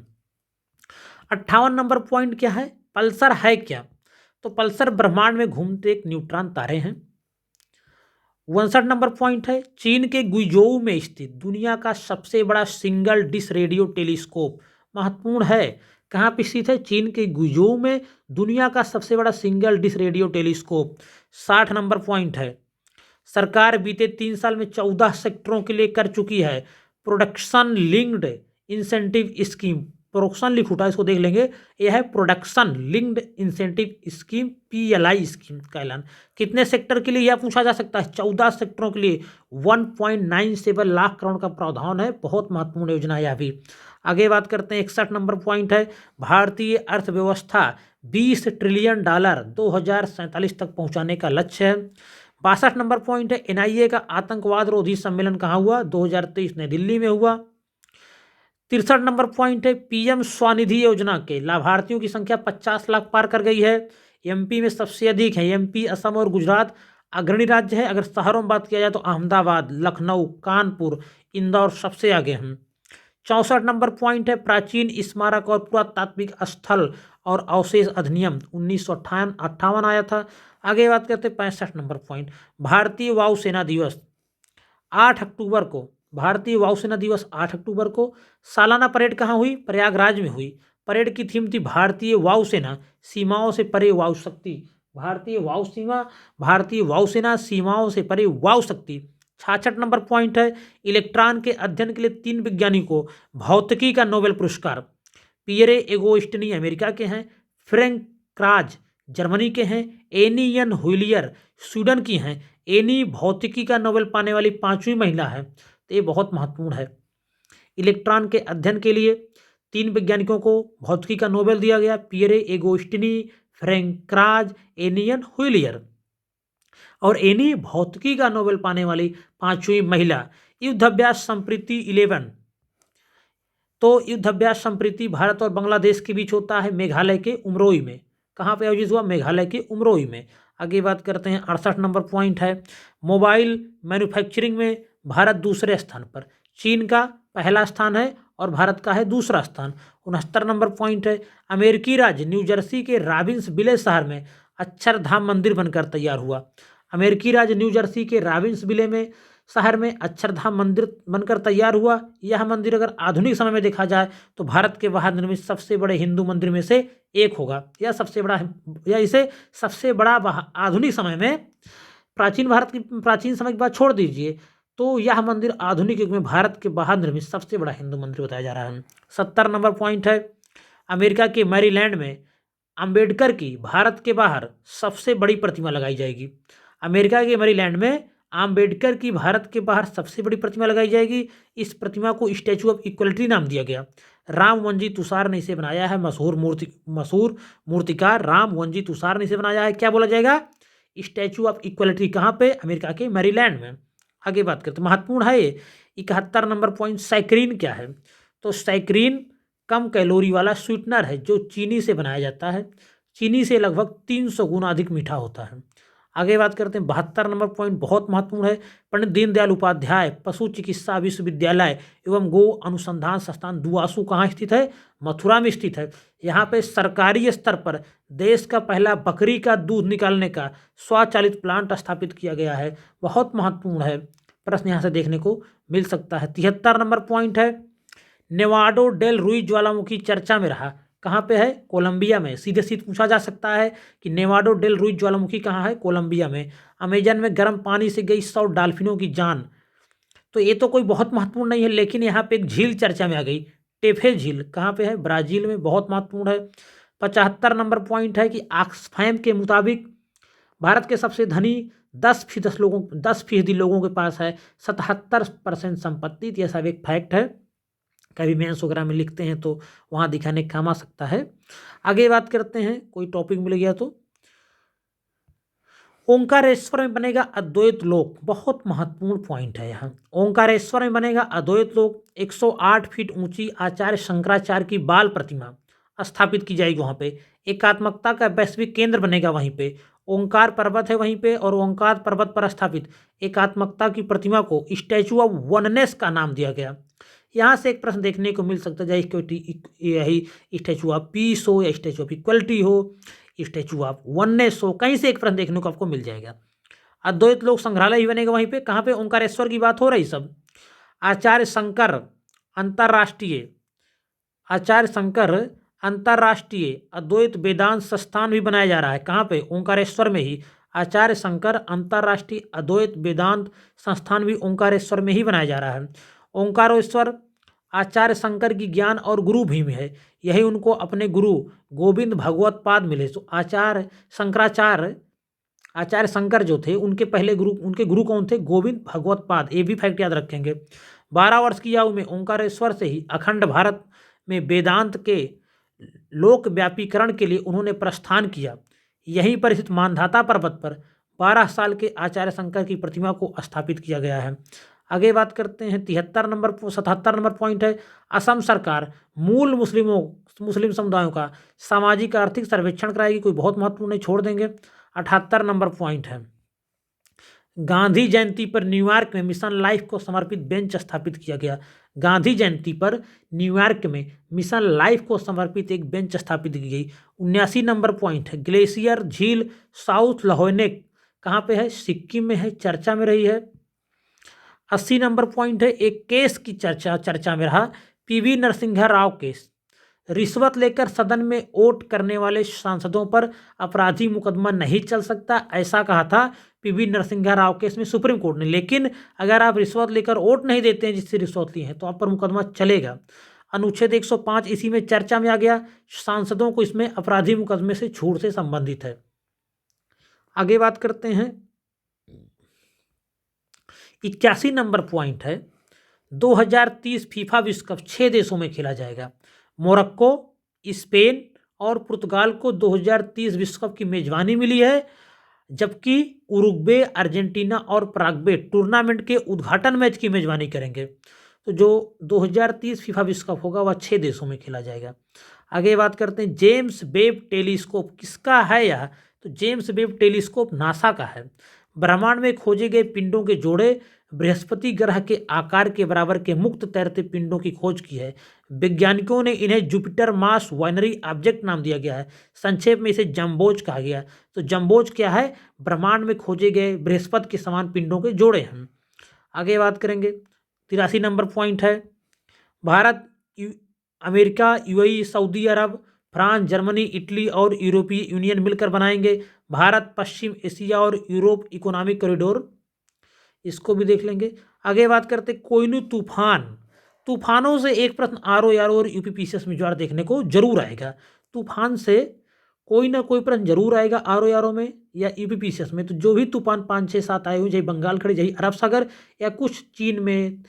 58 नंबर पॉइंट क्या है, पल्सर है क्या? तो पल्सर ब्रह्मांड में घूमते एक न्यूट्रॉन तारे हैं। 59 नंबर पॉइंट है, चीन के गुइजोउ में स्थित दुनिया का सबसे बड़ा सिंगल डिश रेडियो टेलीस्कोप महत्वपूर्ण है। कहाँ पे स्थित है? चीन के गुइजोउ में दुनिया का सबसे बड़ा single dish radio telescope. 60 number point है, सरकार बीते 3 साल में 14 सेक्टरों के लिए कर चुकी है production linked incentive scheme. Production लिख उठा, इसको देख लेंगे, यह है production linked incentive scheme, PLI scheme का ऐलान। कितने सेक्टर के लिए यह पूछा जा सकता है? 14 सेक्टरों के लिए 1.97 लाख करोड़ का प्रावधान है। बहुत महत्वपूर्ण योजना है यह भी। आगे बात करते हैं, 61 नंबर पॉइंट है, भारतीय अर्थव्यवस्था $20 ट्रिलियन 2047 तक पहुंचाने का लक्ष्य है। 62 नंबर पॉइंट है, NIA का आतंकवाद रोधी सम्मेलन कहाँ हुआ? 2023 नई दिल्ली में हुआ। 63 नंबर पॉइंट है, PM स्वनिधि योजना के लाभार्थियों की संख्या 50 लाख पार कर गई है। MP में सबसे अधिक है, MP, असम और गुजरात अग्रणी राज्य है। अगर शहरों में बात किया जाए तो अहमदाबाद, लखनऊ, कानपुर, इंदौर सबसे आगे हैं। 64 नंबर पॉइंट है, प्राचीन स्मारक और पुरातात्विक स्थल और अवशेष अधिनियम 1958 आया था। आगे बात करते हैं 65 नंबर पॉइंट, भारतीय वायुसेना दिवस 8 अक्टूबर को, भारतीय वायुसेना दिवस 8 अक्टूबर को। सालाना परेड कहाँ हुई? प्रयागराज में हुई। परेड की थीम थी भारतीय वायुसेना सीमाओं से परे वायु शक्ति। भारतीय वायुसेना सीमाओं से परे वायु शक्ति। 66 नंबर पॉइंट है, इलेक्ट्रॉन के अध्ययन के लिए 3 वैज्ञानिकों को भौतिकी का नोबेल पुरस्कार। पियरे एगोस्टिनी अमेरिका के हैं, फ्रैंक क्राज जर्मनी के हैं, एनी एन हुइलियर स्वीडन की हैं। एनी भौतिकी का नोबेल पाने वाली 5वीं महिला है, तो ये बहुत महत्वपूर्ण है। इलेक्ट्रॉन के अध्ययन के लिए 3 वैज्ञानिकों को भौतिकी का नोबेल दिया गया, Pierre Agostini, Frank Krausz, Anne L'Huillier. और एनी भौतिकी का नोबेल पाने वाली 5वीं महिला। युद्धाभ्यास संप्रीति 11, तो युद्धाभ्यास संप्रीति भारत और बांग्लादेश के बीच होता है मेघालय के उमरोई में। कहाँ पे आयोजित हुआ? मेघालय के उमरोई में। आगे बात करते हैं, 68 नंबर पॉइंट है, मोबाइल मैन्युफैक्चरिंग में भारत दूसरे स्थान पर, चीन का पहला स्थान है और भारत का है दूसरा स्थान। 69 नंबर पॉइंट है, अमेरिकी राज्य न्यू जर्सी के रॉबिन्सविले शहर में अक्षरधाम मंदिर बनकर तैयार हुआ। अमेरिकी राज्य न्यू जर्सी के रॉबिन्सविले में शहर में अक्षरधाम मंदिर बनकर तैयार हुआ। यह मंदिर अगर आधुनिक समय में देखा जाए तो भारत के बाहर निर्मित सबसे बड़े हिंदू मंदिर में से एक होगा। यह सबसे बड़ा, या इसे सबसे बड़ा आधुनिक समय में, प्राचीन समय की बात छोड़ दीजिए, तो यह मंदिर आधुनिक युग में भारत के बाहर निर्मित सबसे बड़ा हिंदू मंदिर बताया जा रहा है। 70 नंबर पॉइंट है, अमेरिका के मैरीलैंड में अंबेडकर की भारत के बाहर सबसे बड़ी प्रतिमा लगाई जाएगी। अमेरिका के मैरीलैंड में अंबेडकर की भारत के बाहर सबसे बड़ी प्रतिमा लगाई जाएगी। इस प्रतिमा को स्टैचू ऑफ इक्वलिटी नाम दिया गया। राम वंजी तुषार ने इसे बनाया है, मशहूर मूर्तिकार राम वंजी तुषार ने इसे बनाया है। क्या बोला जाएगा? Statue of equality. कहाँ पे? अमेरिका के मैरीलैंड में। आगे बात करते, महत्वपूर्ण है ये। 71 नंबर पॉइंट, सैकरीन क्या है? तो सैकरीन कम कैलोरी वाला स्वीटनर है जो चीनी से बनाया जाता है। चीनी से लगभग 300 गुना अधिक मीठा होता है। आगे बात करते हैं, 72 नंबर पॉइंट बहुत महत्वपूर्ण है, पंडित दीनदयाल उपाध्याय पशु चिकित्सा विश्वविद्यालय एवं गो अनुसंधान संस्थान दुआसू कहाँ स्थित है? मथुरा में स्थित है। यहाँ पे सरकारी स्तर पर देश का पहला बकरी का दूध निकालने का स्वचालित प्लांट स्थापित किया गया है। बहुत महत्वपूर्ण है, प्रश्न यहाँ से देखने को मिल सकता है। 73 नंबर पॉइंट है, नेवाडो डेल रुई ज्वालामुखी चर्चा में रहा। कहाँ पे है? कोलंबिया में। सीधे सीधे पूछा जा सकता है कि नेवाडो डेल रुई ज्वालामुखी कहाँ है? कोलंबिया में। अमेजन में गर्म पानी से गई 100 डॉल्फिनों की जान। तो ये तो कोई बहुत महत्वपूर्ण नहीं है, लेकिन यहाँ पे एक झील चर्चा में आ गई, टेफे झील। कहाँ पे है? ब्राजील में। बहुत महत्वपूर्ण है। 75 नंबर पॉइंट है कि ऑक्सफैम के मुताबिक भारत के सबसे धनी 10% लोगों के पास है 77% संपत्ति। तो यह सब एक फैक्ट है, कभी मेंस वगैरह में लिखते हैं तो वहाँ दिखाने का काम आ सकता है। आगे बात करते हैं, कोई टॉपिक मिल गया तो ओंकारेश्वर में बनेगा अद्वैत लोक, बहुत महत्वपूर्ण पॉइंट है यहाँ। ओंकारेश्वर में बनेगा अद्वैत लोक, 108 फीट ऊंची आचार्य शंकराचार्य की बाल प्रतिमा स्थापित की जाएगी वहाँ पे। एकात्मकता का वैश्विक केंद्र बनेगा वहीं पे। ओंकार पर्वत है वहीं पे, और ओंकार पर्वत पर स्थापित एकात्मकता की प्रतिमा को स्टैचू ऑफ वननेस का नाम दिया गया। यहाँ से एक प्रश्न देखने को मिल सकता है, यही स्टैचू ऑफ पीस हो, या स्टैचू ऑफ इक्वलिटी हो, स्टैचू ऑफ वननेस हो, कहीं से एक प्रश्न देखने को आपको मिल जाएगा। अद्वैत लोक संग्रहालय ही बनेगा वहीं पे। कहाँ पे? ओंकारेश्वर की बात हो रही सब। आचार्य शंकर अंतर्राष्ट्रीय अद्वैत वेदांत संस्थान भी बनाया जा रहा है। कहाँ पे? ओंकारेश्वर में ही। आचार्य शंकर अंतर्राष्ट्रीय अद्वैत वेदांत संस्थान भी ओंकारेश्वर में ही बनाया जा रहा है। ओंकारेश्वर आचार्य शंकर की ज्ञान और गुरु भीम है। यही उनको अपने गुरु गोविंद भगवत पाद मिले। तो आचार्य शंकर जो थे उनके गुरु कौन थे? गोविंद भगवत पाद। ये भी फैक्ट याद रखेंगे। 12 वर्ष की आयु में ओंकारेश्वर से ही अखंड भारत में वेदांत के लोक व्यापीकरण के लिए उन्होंने प्रस्थान किया। यहीं पर स्थित मानधाता पर्वत पर 12 साल के आचार्य शंकर की प्रतिमा को स्थापित किया गया है। आगे बात करते हैं 77 नंबर पॉइंट है, असम सरकार मूल मुस्लिम समुदायों का सामाजिक आर्थिक सर्वेक्षण कराएगी। कोई बहुत महत्वपूर्ण नहीं, छोड़ देंगे। 78 नंबर पॉइंट है, गांधी जयंती पर न्यूयॉर्क में मिशन लाइफ को समर्पित बेंच स्थापित किया गया। गांधी जयंती पर न्यूयॉर्क में मिशन लाइफ को समर्पित एक बेंच स्थापित की गई। 79 नंबर पॉइंट है, ग्लेशियर झील साउथ लोहेनेक कहाँ पे है? सिक्किम में है, चर्चा में रही है। 80 नंबर पॉइंट है, एक केस की चर्चा में रहा, पीवी नरसिम्हा राव केस। रिश्वत लेकर सदन में वोट करने वाले सांसदों पर अपराधी मुकदमा नहीं चल सकता, ऐसा कहा था पीवी नरसिम्हा राव केस में सुप्रीम कोर्ट ने। लेकिन अगर आप रिश्वत लेकर वोट नहीं देते हैं जिससे रिश्वत ली है तो आप पर मुकदमा चलेगा। अनुच्छेद 105 इसी में चर्चा में आ गया। सांसदों को इसमें अपराधी मुकदमे से छूट से संबंधित है। आगे बात करते हैं 81 नंबर पॉइंट है, 2030 फीफा विश्व कप 6 देशों में खेला जाएगा। मोरक्को, स्पेन और पुर्तगाल को 2030 विश्व कप की मेजबानी मिली है, जबकि उरुग्वे, अर्जेंटीना और पराग्वे टूर्नामेंट के उद्घाटन मैच की मेजबानी करेंगे। तो जो 2030 फीफा विश्व कप होगा वह 6 देशों में खेला जाएगा। आगे बात करते हैं जेम्स वेब टेलीस्कोप किसका है यह? तो जेम्स वेब टेलीस्कोप नासा का है। ब्रह्मांड में खोजे गए पिंडों के जोड़े बृहस्पति ग्रह के आकार के बराबर के मुक्त तैरते पिंडों की खोज की है। वैज्ञानिकों ने इन्हें जुपिटर मास वाइनरी ऑब्जेक्ट नाम दिया गया है। संक्षेप में इसे जम्बोज कहा गया। तो जम्बोज क्या है? ब्रह्मांड में खोजे गए बृहस्पति के समान पिंडों के जोड़े हैं। आगे बात करेंगे 83 नंबर पॉइंट है, भारत, अमेरिका, यूएई, सऊदी अरब, फ्रांस, जर्मनी, इटली और यूरोपीय यूनियन मिलकर बनाएंगे भारत पश्चिम एशिया और यूरोप इकोनॉमिक कॉरिडोर। इसको भी देख लेंगे। आगे बात करते कोहिनूर तूफानों से एक प्रश्न आरओ और यूपीपीसीएस में जो देखने को जरूर आएगा। तूफान से कोई ना कोई प्रश्न जरूर आएगा आरओ में या यूपीपीसीएस में। तो जो भी तूफान 5, 6, 7 आए हुए, चाहे बंगाल खड़े, चाहे अरब सागर या कुछ चीन में,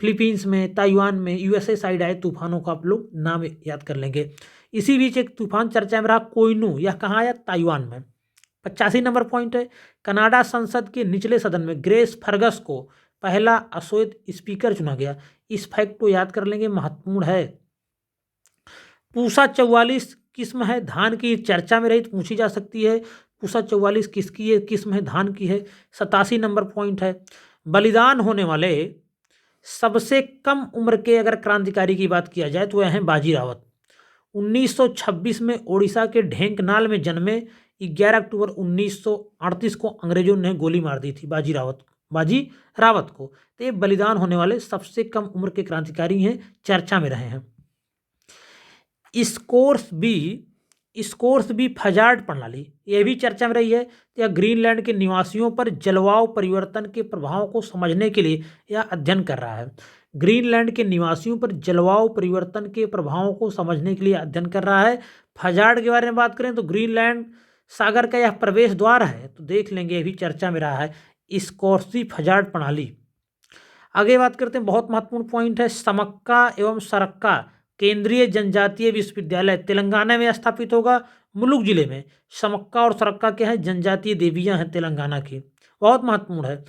फिलीपींस में, ताइवान में, यूएसए साइड आए तूफानों का आप लोग नाम याद कर लेंगे। इसी बीच एक तूफान चर्चा में रहा कोहिनू, यह कहाँ आया? ताइवान में। 85 नंबर पॉइंट है, कनाडा संसद के निचले सदन में ग्रेस फर्गस को पहला अश्वेत स्पीकर चुना गया। इस फैक्ट को याद कर लेंगे, महत्वपूर्ण है। पूसा 44 किस्म है धान की, चर्चा में रही तो पूछी जा सकती है। पूसा 44 किसकी है? किस्म है धान की है। 87 नंबर पॉइंट है, बलिदान होने वाले सबसे कम उम्र के अगर क्रांतिकारी की बात किया जाए तो वह है बाजी रावत। 1926 में ओडिशा के ढेंकनाल में जन्मे। 11 अक्टूबर 1938 को अंग्रेजों ने गोली मार दी थी बाजी रावत को। तो ये बलिदान होने वाले सबसे कम उम्र के क्रांतिकारी हैं, चर्चा में रहे हैं। स्कोर्स बी फजार्ड प्रणाली, यह भी चर्चा में रही है। यह ग्रीनलैंड के निवासियों पर जलवायु परिवर्तन के प्रभाव को समझने के लिए यह अध्ययन कर रहा है। ग्रीनलैंड के निवासियों पर जलवायु परिवर्तन के प्रभावों को समझने के लिए अध्ययन कर रहा है। फजार्ड के बारे में बात करें तो ग्रीनलैंड सागर का यह प्रवेश द्वार है, तो देख लेंगे, यह भी चर्चा में रहा है स्कोर्सी फजार्ड प्रणाली। आगे बात करते हैं, बहुत महत्वपूर्ण पॉइंट है, समक्का एवं सरक्का केंद्रीय जनजातीय विश्वविद्यालय तेलंगाना में स्थापित होगा। मुलुगु जिले में समक्का और सरक्का क्या है, जनजातीय देवियां हैं तेलंगाना की, बहुत महत्वपूर्ण है।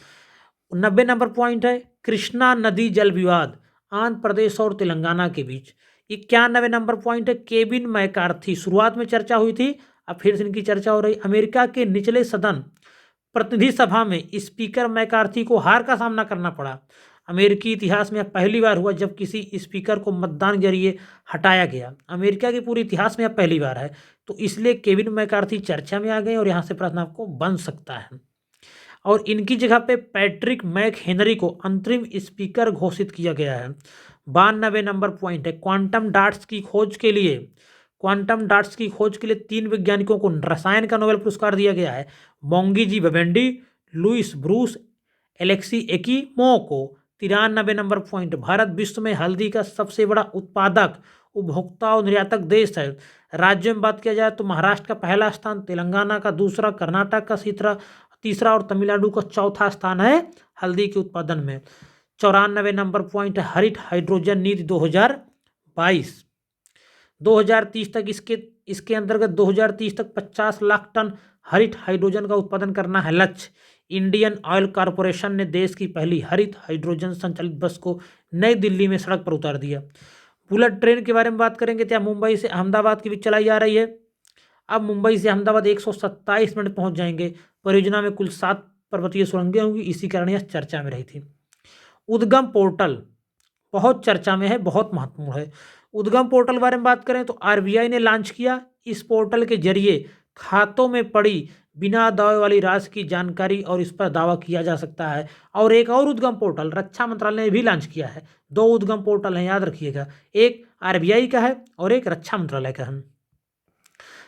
90 नंबर पॉइंट है कृष्णा नदी जल विवाद आंध्र प्रदेश और तेलंगाना के बीच। 91 नंबर पॉइंट है केविन मैकार्थी, शुरुआत में चर्चा हुई थी, अब फिर से इनकी चर्चा हो रही। अमेरिका के निचले सदन प्रतिनिधि सभा में स्पीकर मैकार्थी को हार का सामना करना पड़ा। अमेरिकी इतिहास में पहली बार हुआ जब किसी स्पीकर को मतदान के जरिए हटाया गया। अमेरिका के पूरे इतिहास में अब पहली बार है, तो इसलिए केविन मैकार्थी चर्चा में आ गए और यहाँ से प्रश्न आपको बन सकता है। और इनकी जगह पे पैट्रिक मैक हेनरी को अंतरिम स्पीकर घोषित किया गया है। 92 नंबर पॉइंट है क्वांटम डाट्स की खोज के लिए 3 वैज्ञानिकों को रसायन का नोबेल पुरस्कार दिया गया है। मोंगी जी बवेंडी, लुइस ब्रूस, एलेक्सी एकीमो को। 93 नंबर पॉइंट भारत विश्व में हल्दी का सबसे बड़ा उत्पादक, उपभोक्ता और निर्यातक देश है। राज्यों में बात किया जाए तो महाराष्ट्र का पहला स्थान, तेलंगाना का दूसरा, कर्नाटक का तीसरा और तमिलनाडु का चौथा स्थान है हल्दी के उत्पादन में। 94 नंबर पॉइंट है हरित हाइड्रोजन नीति 2022। 2030 तक इसके अंतर्गत 2030 तक 50 लाख टन हरित हाइड्रोजन का उत्पादन करना है लक्ष्य। इंडियन ऑयल कॉरपोरेशन ने देश की पहली हरित हाइड्रोजन संचालित बस को नई दिल्ली में सड़क पर उतार दिया। बुलेट ट्रेन के बारे में बात करेंगे तो मुंबई से अहमदाबाद के बीच चलाई जा रही है। अब मुंबई से अहमदाबाद 127 मिनट पहुंच जाएंगे। परियोजना में कुल 7 पर्वतीय सुरंगें होंगी, इसी कारण यह चर्चा में रही थी। उद्गम पोर्टल बहुत चर्चा में है, बहुत महत्वपूर्ण है। उद्गम पोर्टल के बारे में बात करें तो आरबीआई ने लॉन्च किया। इस पोर्टल के जरिए खातों में पड़ी बिना दावे वाली राशि की जानकारी और इस पर दावा किया जा सकता है। और एक और उद्गम पोर्टल रक्षा मंत्रालय ने भी लॉन्च किया है। 2 उद्गम पोर्टल हैं, याद रखिएगा, एक आरबीआई का है और एक रक्षा मंत्रालय का है।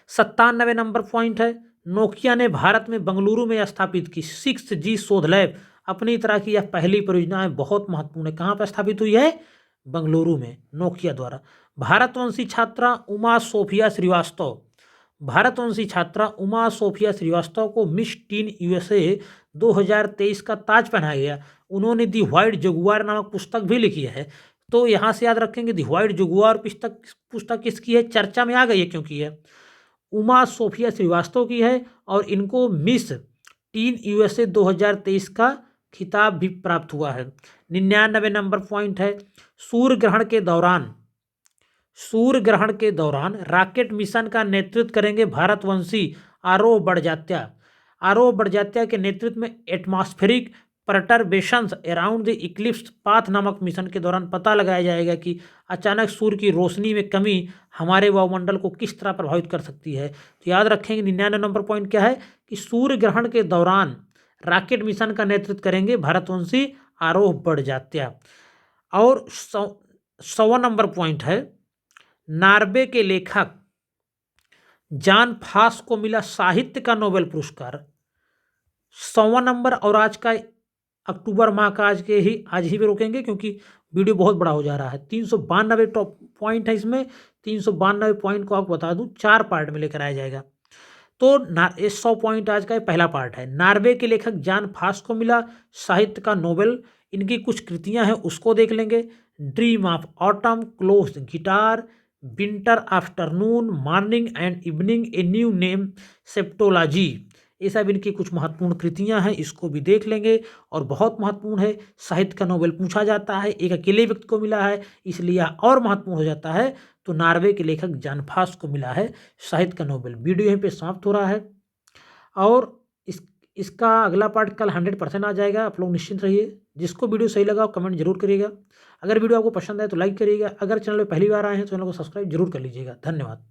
97 नंबर पॉइंट है नोकिया ने भारत में बेंगलुरु में स्थापित की 6G शोध लैब। अपनी तरह की यह पहली परियोजना है, बहुत महत्वपूर्ण है। कहाँ पर स्थापित हुई है? बेंगलुरु में, नोकिया द्वारा। भारतवंशी छात्रा उमा सोफिया श्रीवास्तव को मिस टीन यूएसए 2023 का ताज पहनाया गया। उन्होंने दी व्हाइट जगुआर नामक पुस्तक भी लिखी है। तो यहाँ से याद रखेंगे दी व्हाइट जगुआर पुस्तक किसकी है? चर्चा में आ गई है क्योंकि है उमा सोफिया श्रीवास्तव की है और इनको मिस टीन यूएसए 2023 का खिताब भी प्राप्त हुआ है। 99 नंबर पॉइंट है सूर्य ग्रहण के दौरान रॉकेट मिशन का नेतृत्व करेंगे भारतवंशी आरोह बड़जात्या के नेतृत्व में atmospheric perturbations around the eclipse path नामक मिशन के दौरान पता लगाया जाएगा कि अचानक सूर्य की रोशनी में कमी हमारे वायुमंडल को किस तरह प्रभावित कर सकती है। तो याद रखेंगे 99 नंबर पॉइंट क्या है कि सूर्य ग्रहण के दौरान रॉकेट मिशन का नेतृत्व करेंगे भारतवंशी आरोह बड़जात्या। और 100 नंबर पॉइंट है नॉर्वे के लेखक जॉन फास को मिला साहित्य का नोबेल पुरस्कार। 100 नंबर और आज का अक्टूबर माह का आज ही पे रोकेंगे क्योंकि वीडियो बहुत बड़ा हो जा रहा है। 392 टॉप पॉइंट है इसमें। 392 पॉइंट को आपको बता दूं 4 पार्ट में लेकर आया जाएगा। तो 100 पॉइंट आज का पहला पार्ट है। नॉर्वे के लेखक जॉन फास को मिला साहित्य का नोबेल। इनकी कुछ कृतियां हैं उसको देख लेंगे। Dream of autumn, close guitar, winter afternoon, morning and evening, a new name, Septology, ये सब इनकी कुछ महत्वपूर्ण कृतियां हैं, इसको भी देख लेंगे। और बहुत महत्वपूर्ण है, साहित्य का नोबेल पूछा जाता है, एक अकेले व्यक्ति को मिला है, इसलिए और महत्वपूर्ण हो जाता है। तो नॉर्वे के लेखक जॉन फास को मिला है साहित्य का नोबेल। वीडियो यहीं पे समाप्त हो रहा है और इसका अगला पार्ट कल 100% आ जाएगा। आप लोग निश्चिंत रहिए। जिसको वीडियो सही लगा कमेंट जरूर करिएगा। अगर वीडियो आपको पसंद आए तो लाइक करिएगा। अगर चैनल पर पहली बार आए हैं तो चैनल को सब्सक्राइब जरूर कर लीजिएगा। धन्यवाद।